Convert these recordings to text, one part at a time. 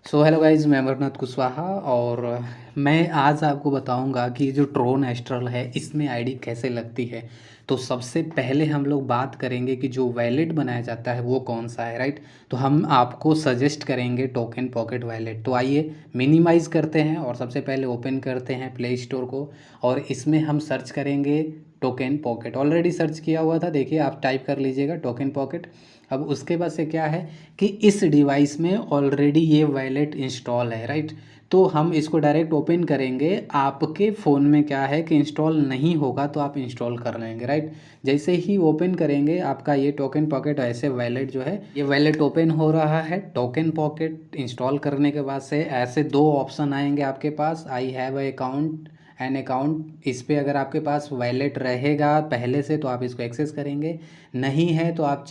So hello guys, मैं अमरनाथ कुशवाहा और मैं आज आपको बताऊंगा कि जो ट्रोन एस्ट्रल है इसमें आईडी कैसे लगती है। तो सबसे पहले हम लोग बात करेंगे कि जो वैलेट बनाया जाता है वो कौन सा है, राइट। तो हम आपको सजेस्ट करेंगे टोकन पॉकेट वैलेट। तो आइए मिनिमाइज़ करते हैं और सबसे पहले ओपन करते हैं प्ले स्टोर को और इसमें हम सर्च करेंगे टोकन पॉकेट। ऑलरेडी सर्च किया हुआ था, देखिए आप टाइप कर लीजिएगा टोकन पॉकेट। अब उसके बाद से क्या है कि इस डिवाइस में ऑलरेडी ये वैलेट इंस्टॉल है, राइट। तो हम इसको डायरेक्ट ओपन करेंगे। आपके फ़ोन में क्या है कि इंस्टॉल नहीं होगा तो आप इंस्टॉल कर लेंगे, राइट। जैसे ही ओपन करेंगे आपका ये टोकन पॉकेट ऐसे वैलेट जो है ये वैलेट ओपन हो रहा है। टोकन पॉकेट इंस्टॉल करने के बाद से ऐसे दो ऑप्शन आएंगे आपके पास, I have a account an account. इस पर अगर आपके पास वैलेट रहेगा पहले से तो आप इसको एक्सेस करेंगे, नहीं है तो आप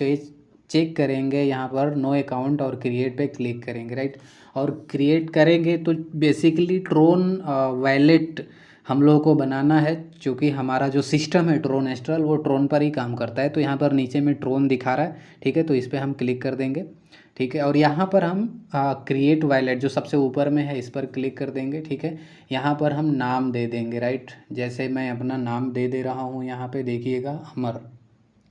चेक करेंगे यहाँ पर नो अकाउंट और क्रिएट पे क्लिक करेंगे, राइट। और क्रिएट करेंगे तो बेसिकली ट्रोन वैलेट हम लोगों को बनाना है, क्योंकि हमारा जो सिस्टम है ट्रोन एस्ट्रल वो ट्रोन पर ही काम करता है। तो यहाँ पर नीचे में ट्रोन दिखा रहा है, ठीक है, तो इस पर हम क्लिक कर देंगे, ठीक है। और यहाँ पर हम क्रिएट वैलेट जो सबसे ऊपर में है इस पर क्लिक कर देंगे, ठीक है। यहाँ पर हम नाम दे देंगे, राइट। जैसे मैं अपना नाम दे रहा हूँ, यहाँ पे देखिएगा अमर,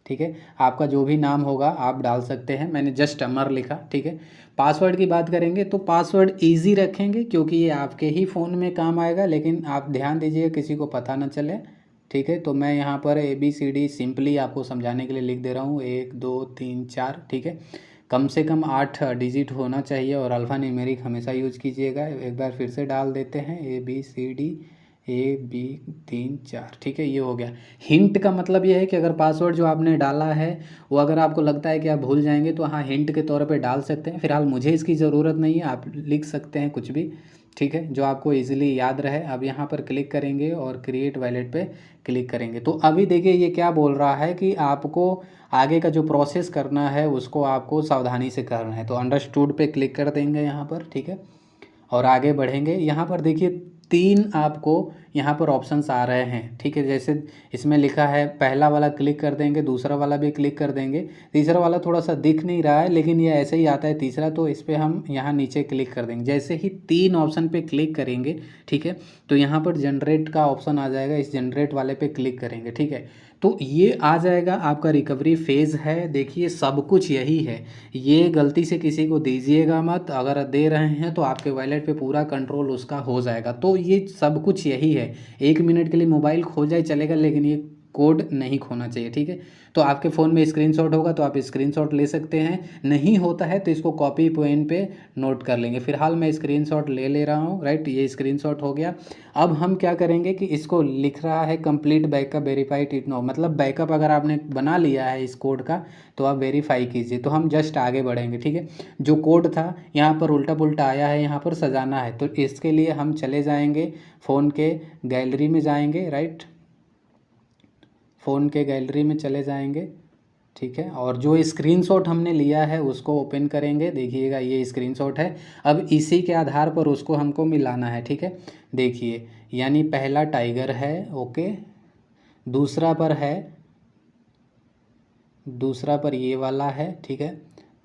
ठीक है। आपका जो भी नाम होगा आप डाल सकते हैं, मैंने जस्ट अमर लिखा, ठीक है। पासवर्ड की बात करेंगे तो पासवर्ड इजी रखेंगे क्योंकि ये आपके ही फ़ोन में काम आएगा, लेकिन आप ध्यान दीजिए किसी को पता ना चले, ठीक है। तो मैं यहाँ पर ABCD सिंपली आपको समझाने के लिए लिख दे रहा हूँ, 1 2 3 4, ठीक है। कम से कम 8 डिजिट होना चाहिए और अल्फ़ा न्यूमेरिक हमेशा यूज कीजिएगा। एक बार फिर से डाल देते हैं ABCD 1 2 3 4, ठीक है, ये हो गया। हिंट का मतलब ये है कि अगर पासवर्ड जो आपने डाला है वो अगर आपको लगता है कि आप भूल जाएंगे तो हाँ, हिंट के तौर पे डाल सकते हैं। फिलहाल मुझे इसकी ज़रूरत नहीं है, आप लिख सकते हैं कुछ भी, ठीक है, जो आपको इजीली याद रहे। अब यहाँ पर क्लिक करेंगे और क्रिएट वैलेट पे क्लिक करेंगे। तो अभी देखिए ये क्या बोल रहा है कि आपको आगे का जो प्रोसेस करना है उसको आपको सावधानी से करना है। तो अंडरस्टूड पे क्लिक कर देंगे यहाँ पर, ठीक है, और आगे बढ़ेंगे। यहाँ पर देखिए 3 आपको यहाँ पर ऑप्शंस आ रहे हैं, ठीक है। जैसे इसमें लिखा है, पहला वाला क्लिक कर देंगे, दूसरा वाला भी क्लिक कर देंगे, तीसरा वाला थोड़ा सा दिख नहीं रहा है लेकिन ये ऐसे ही आता है तीसरा, तो इस पर हम यहाँ नीचे क्लिक कर देंगे। जैसे ही 3 ऑप्शन पे क्लिक करेंगे, ठीक है, तो यहाँ पर जनरेट का ऑप्शन आ जाएगा, इस जनरेट वाले पे क्लिक करेंगे, ठीक है। तो ये आ जाएगा आपका रिकवरी फेज़ है। देखिए सब कुछ यही है, ये गलती से किसी को दीजिएगा मत, अगर दे रहे हैं तो आपके वॉलेट पे पूरा कंट्रोल उसका हो जाएगा। तो ये सब कुछ यही है, 1 मिनट के लिए मोबाइल खो जाए चलेगा लेकिन ये कोड नहीं खोना चाहिए, ठीक है। तो आपके फ़ोन में स्क्रीनशॉट होगा तो आप स्क्रीनशॉट ले सकते हैं, नहीं होता है तो इसको कॉपी पेन पे नोट कर लेंगे। फिलहाल मैं स्क्रीनशॉट ले रहा हूँ, राइट, ये स्क्रीनशॉट हो गया। अब हम क्या करेंगे कि इसको लिख रहा है complete backup verified it no, मतलब बैकअप अगर आपने बना लिया है इस कोड का तो आप वेरीफाई कीजिए। तो हम जस्ट आगे बढ़ेंगे, ठीक है। जो कोड था यहाँ पर उल्टा पुल्टा आया है, यहाँ पर सजाना है, तो इसके लिए हम चले जाएंगे फ़ोन के गैलरी में जाएंगे, राइट, फ़ोन के गैलरी में चले जाएंगे, ठीक है। और जो स्क्रीनशॉट हमने लिया है उसको ओपन करेंगे, देखिएगा ये स्क्रीनशॉट है। अब इसी के आधार पर उसको हमको मिलाना है, ठीक है। देखिए यानी पहला टाइगर है, ओके, दूसरा पर है, दूसरा पर ये वाला है, ठीक है,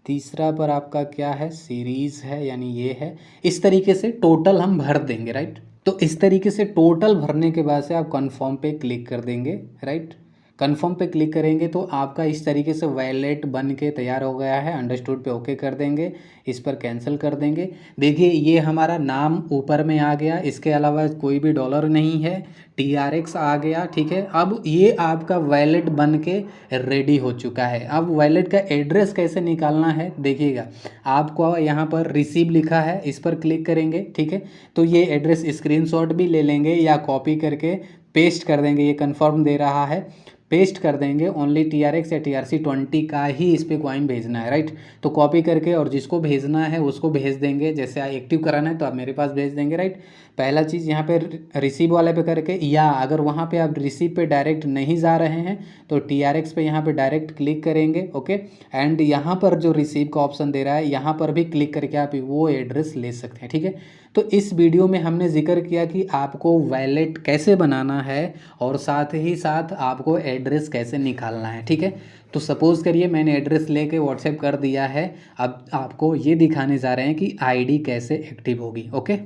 तीसरा पर आपका क्या है, सीरीज़ है यानी ये है। इस तरीके से टोटल हम भर देंगे, राइट। तो इस तरीके से टोटल भरने के बाद से आप कन्फर्म पे क्लिक कर देंगे, राइट। कन्फर्म पे क्लिक करेंगे तो आपका इस तरीके से वैलेट बन के तैयार हो गया है। अंडरस्टूड पे ओके कर देंगे, इस पर कैंसिल कर देंगे। देखिए ये हमारा नाम ऊपर में आ गया, इसके अलावा कोई भी डॉलर नहीं है, TRX आ गया, ठीक है। अब ये आपका वैलेट बन के रेडी हो चुका है। अब वैलेट का एड्रेस कैसे निकालना है देखिएगा, आपको यहाँ पर रिसीव लिखा है, इस पर क्लिक करेंगे, ठीक है। तो ये एड्रेस स्क्रीनशॉट भी ले लेंगे या कॉपी करके पेस्ट कर देंगे, ये कंफर्म दे रहा है, पेस्ट कर देंगे। ओनली TRX या TRC20 का ही इस पर कॉइन भेजना है, राइट। तो कॉपी करके और जिसको भेजना है उसको भेज देंगे, जैसे एक्टिव कराना है तो आप मेरे पास भेज देंगे, राइट। पहला चीज़ यहाँ पे रिसीव वाले पे करके, या अगर वहाँ पे आप रिसीव पे डायरेक्ट नहीं जा रहे हैं तो TRX पे यहाँ पे डायरेक्ट क्लिक करेंगे, ओके। एंड यहाँ पर जो रिसीव का ऑप्शन दे रहा है यहाँ पर भी क्लिक करके आप वो एड्रेस ले सकते हैं, ठीक है। तो इस वीडियो में हमने जिक्र किया कि आपको वैलेट कैसे बनाना है और साथ ही साथ आपको एड्रेस कैसे निकालना है, ठीक है। तो सपोज़ करिए मैंने एड्रेस लेके व्हाट्सएप कर दिया है, अब आपको ये दिखाने जा रहे हैं कि आईडी कैसे एक्टिव होगी। ओके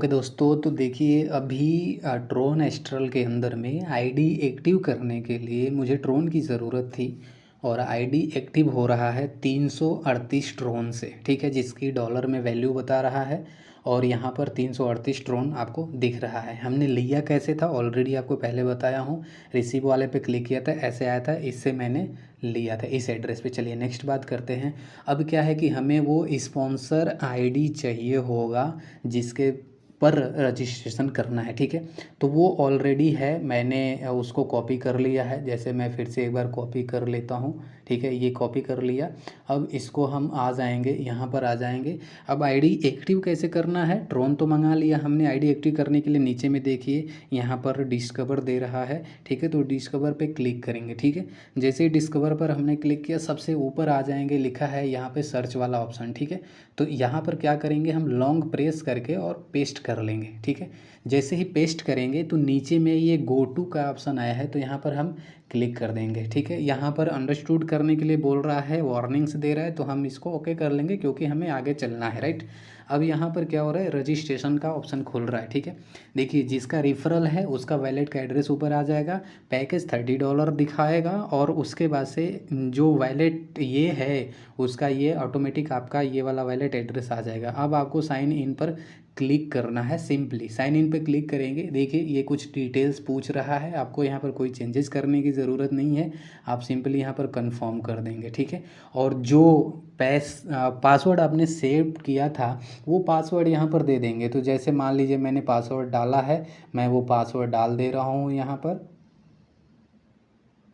दोस्तों, तो देखिए अभी ट्रोन एस्ट्रल के अंदर में आईडी एक्टिव करने के लिए मुझे ट्रोन की ज़रूरत थी और आईडी एक्टिव हो रहा है 338 ट्रोन से, ठीक है, जिसकी डॉलर में वैल्यू बता रहा है और यहाँ पर 338 ट्रोन आपको दिख रहा है। हमने लिया कैसे था ऑलरेडी आपको पहले बताया हूँ, रिसीव वाले पे क्लिक किया था, ऐसे आया था, इससे मैंने लिया था इस एड्रेस पे। चलिए नेक्स्ट बात करते हैं। अब क्या है कि हमें वो स्पॉन्सर आईडी चाहिए होगा जिसके पर रजिस्ट्रेशन करना है, ठीक है। तो वो ऑलरेडी है, मैंने उसको कॉपी कर लिया है। जैसे मैं फिर से एक बार कॉपी कर लेता हूँ, ठीक है, ये कॉपी कर लिया। अब इसको हम आ जाएंगे, यहाँ पर आ जाएंगे। अब आईडी एक्टिव कैसे करना है, ट्रोन तो मंगा लिया हमने, आईडी एक्टिव करने के लिए नीचे में देखिए यहाँ पर डिस्कवर दे रहा है, ठीक है। तो डिस्कवर पे क्लिक करेंगे, ठीक है। जैसे ही डिस्कवर पर हमने क्लिक किया, सबसे ऊपर आ जाएंगे, लिखा है यहाँ पे सर्च वाला ऑप्शन, ठीक है। तो यहाँ पर क्या करेंगे, हम लॉन्ग प्रेस करके और पेस्ट कर लेंगे, ठीक है। जैसे ही पेस्ट करेंगे तो नीचे में ये गो टू का ऑप्शन आया है, तो यहाँ पर हम क्लिक कर देंगे, ठीक है। यहाँ पर अंडरस्टूड करने के लिए बोल रहा है, वार्निंग्स दे रहा है, तो हम इसको ओके कर लेंगे क्योंकि हमें आगे चलना है, राइट। अब यहाँ पर क्या हो रहा है, रजिस्ट्रेशन का ऑप्शन खुल रहा है, ठीक है। देखिए जिसका रेफरल है उसका वैलेट का एड्रेस ऊपर आ जाएगा, पैकेज $30 दिखाएगा और उसके बाद से जो वैलेट ये है उसका ये ऑटोमेटिक आपका ये वाला वैलेट एड्रेस आ जाएगा। अब आपको साइन इन पर क्लिक करना है, सिंपली साइन इन पे क्लिक करेंगे। देखिए ये कुछ डिटेल्स पूछ रहा है, आपको यहाँ पर कोई चेंजेस करने की ज़रूरत नहीं है, आप सिंपली यहाँ पर कंफर्म कर देंगे, ठीक है। और जो पासवर्ड आपने सेव किया था वो पासवर्ड यहाँ पर दे देंगे। तो जैसे मान लीजिए मैंने पासवर्ड डाला है, मैं वो पासवर्ड डाल दे रहा हूँ यहाँ पर,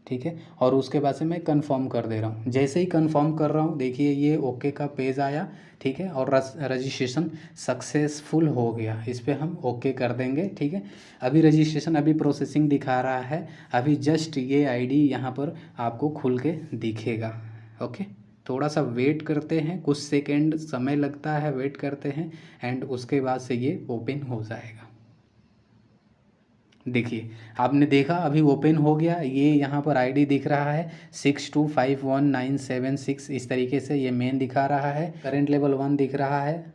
ठीक है। और उसके बाद से मैं कंफर्म कर दे रहा हूँ। जैसे ही कंफर्म कर रहा हूँ देखिए ये ओके का पेज आया, ठीक है, और रजिस्ट्रेशन सक्सेसफुल हो गया। इस पर हम ओके कर देंगे, ठीक है। अभी रजिस्ट्रेशन अभी प्रोसेसिंग दिखा रहा है, अभी जस्ट ये आईडी यहाँ पर आपको खुल के दिखेगा। ओके, थोड़ा सा वेट करते हैं, कुछ सेकेंड समय लगता है, वेट करते हैं एंड उसके बाद से ये ओपन हो जाएगा। देखिए आपने देखा अभी ओपन हो गया, ये यहाँ पर आईडी दिख रहा है 62519776, इस तरीके से ये मेन दिखा रहा है। करंट लेवल 1 दिख रहा है,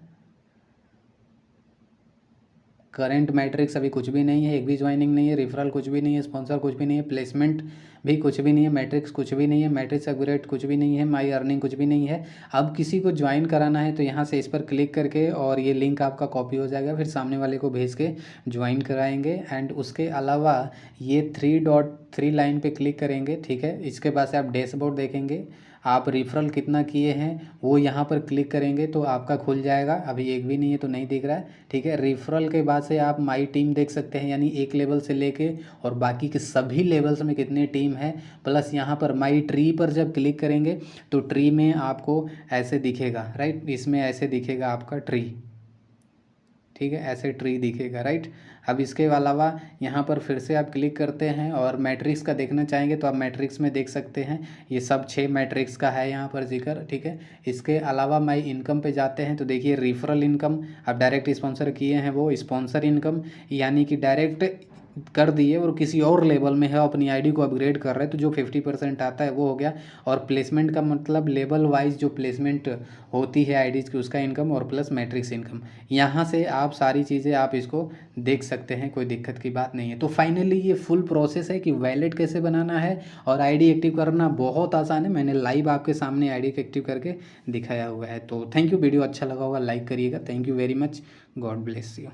करंट मैट्रिक्स अभी कुछ भी नहीं है, एक भी ज्वाइनिंग नहीं है, रेफरल कुछ भी नहीं है, स्पॉन्सर कुछ भी नहीं है, प्लेसमेंट भी कुछ भी नहीं है, मैट्रिक्स कुछ भी नहीं है, मैट्रिक्स अपग्रेड कुछ भी नहीं है, माई अर्निंग कुछ भी नहीं है। अब किसी को ज्वाइन कराना है तो यहाँ से इस पर क्लिक करके और ये लिंक आपका कॉपी हो जाएगा, फिर सामने वाले को भेज के ज्वाइन कराएंगे। एंड उसके अलावा ये 3 लाइन पे क्लिक करेंगे, ठीक है। इसके बाद से आप डैशबोर्ड देखेंगे, आप रेफरल कितना किए हैं वो यहाँ पर क्लिक करेंगे तो आपका खुल जाएगा। अभी एक भी नहीं है तो नहीं दिख रहा है, ठीक है। रेफरल के बाद से आप माई टीम देख सकते हैं, यानी एक लेवल से लेके और बाकी के सभी लेवल्स में कितनी टीम है। प्लस यहाँ पर माई ट्री पर जब क्लिक करेंगे तो ट्री में आपको ऐसे दिखेगा, राइट, इसमें ऐसे दिखेगा आपका ट्री, ठीक है, ऐसे ट्री दिखेगा, राइट। अब इसके अलावा यहाँ पर फिर से आप क्लिक करते हैं और मैट्रिक्स का देखना चाहेंगे तो आप मैट्रिक्स में देख सकते हैं, ये सब 6 मैट्रिक्स का है यहाँ पर जिक्र, ठीक है। इसके अलावा माई इनकम पे जाते हैं तो देखिए रेफरल इनकम, आप डायरेक्ट स्पॉन्सर किए हैं वो स्पॉन्सर इनकम, यानी कि डायरेक्ट कर दिए और किसी और लेवल में है, अपनी आईडी को अपग्रेड कर रहे हैं तो जो 50% आता है वो हो गया। और प्लेसमेंट का मतलब लेवल वाइज जो प्लेसमेंट होती है आईडीज़ की उसका इनकम और प्लस मैट्रिक्स इनकम, यहाँ से आप सारी चीज़ें आप इसको देख सकते हैं, कोई दिक्कत की बात नहीं है। तो फाइनली ये फुल प्रोसेस है कि वैलेट कैसे बनाना है और आईडी एक्टिव करना बहुत आसान है, मैंने लाइव आपके सामने आईडी एक्टिव करके दिखाया हुआ है। तो थैंक यू, वीडियो अच्छा लगा होगा लाइक करिएगा, thank you very much, God bless you.